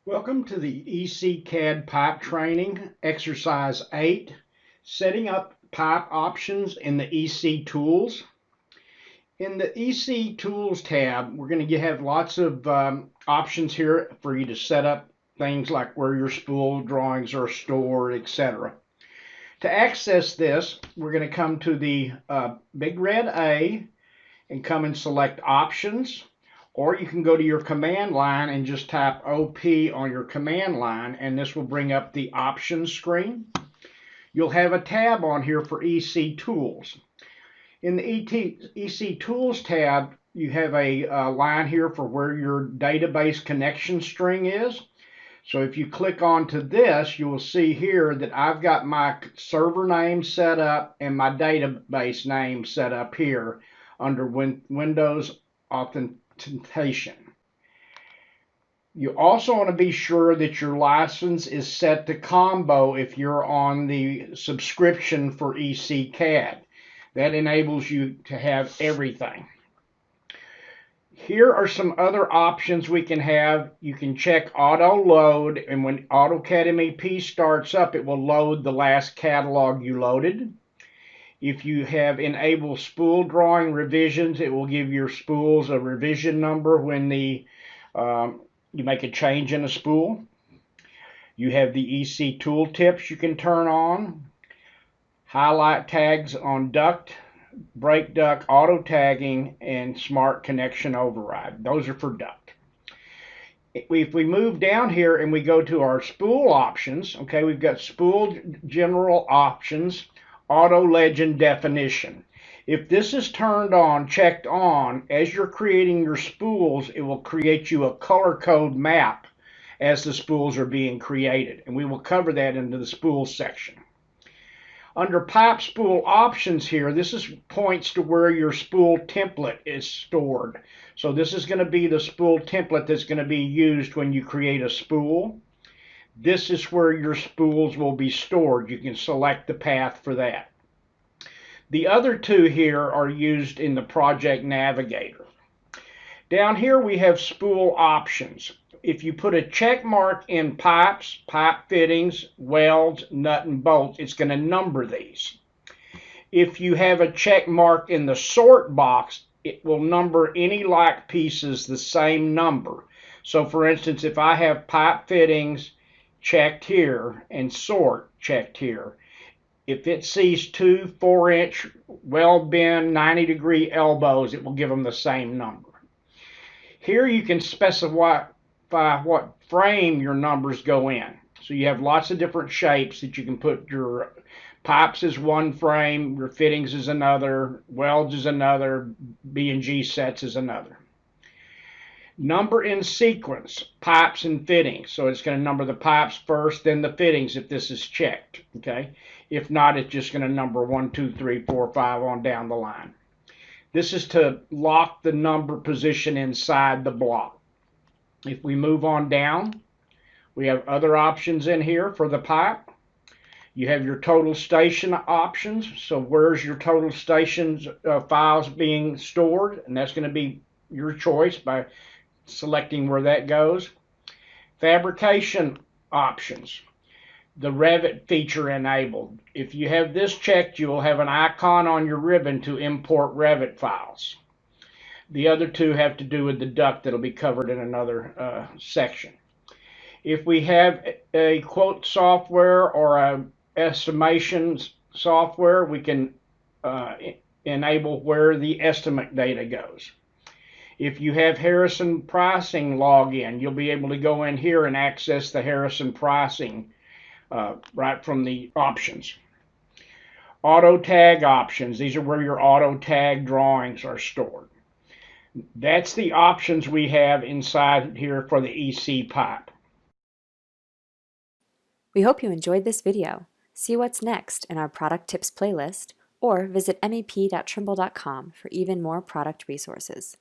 Welcome to the EC-CAD pipe training, exercise 8, setting up pipe options in the EC tools. In the EC tools tab, we're going to have lots of options here for you to set up things like where your spool drawings are stored, etc. To access this, we're going to come to the big red A and come and select options. Or you can go to your command line and just type OP on your command line, and this will bring up the options screen. You'll have a tab on here for EC Tools. In the EC Tools tab, you have a line here for where your database connection string is. So if you click onto this, you will see here that I've got my server name set up and my database name set up here under Windows Authentication. You also want to be sure that your license is set to combo if you're on the subscription for EC-CAD. That enables you to have everything. Here are some other options we can have. You can check auto load, and when AutoCAD MEP starts up, it will load the last catalog you loaded. If you have enabled spool drawing revisions, it will give your spools a revision number when you make a change in a spool. You have the EC tooltips you can turn on. Highlight tags on duct, brake duct, auto tagging, and smart connection override. Those are for duct. If we move down here and we go to our spool options, okay, we've got spool general options, auto legend definition. If this is turned on, checked on, as you're creating your spools, it will create you a color code map as the spools are being created. And we will cover that into the spool section. Under pipe spool options here, points to where your spool template is stored. So this is going to be the spool template that's going to be used when you create a spool. This is where your spools will be stored. You can select the path for that. The other two here are used in the Project Navigator. Down here we have spool options. If you put a check mark in pipes, pipe fittings, welds, nut and bolts, it's going to number these. If you have a check mark in the sort box, it will number any like pieces the same number. So for instance, if I have pipe fittings checked here and sort checked here, if it sees two 4-inch weld bend 90-degree elbows, it will give them the same number. Here you can specify what frame your numbers go in. So you have lots of different shapes that you can put. Your pipes is one frame, your fittings is another, welds is another, B&G sets is another. Number in sequence, pipes and fittings. So it's going to number the pipes first, then the fittings if this is checked. Okay. If not, it's just going to number 1, 2, 3, 4, 5 on down the line. This is to lock the number position inside the block. If we move on down, we have other options in here for the pipe. You have your total station options. So where's your total stations files being stored? And that's going to be your choice by selecting where that goes. Fabrication options. The Revit feature enabled. If you have this checked, you will have an icon on your ribbon to import Revit files. The other two have to do with the duct that will be covered in another section. If we have a quote software or a estimation software, we can enable where the estimate data goes. If you have Harrison pricing login, you'll be able to go in here and access the Harrison pricing right from the options. Auto tag options. These are where your auto tag drawings are stored. That's the options we have inside here for the EC pipe. We hope you enjoyed this video. See what's next in our product tips playlist or visit mep.trimble.com for even more product resources.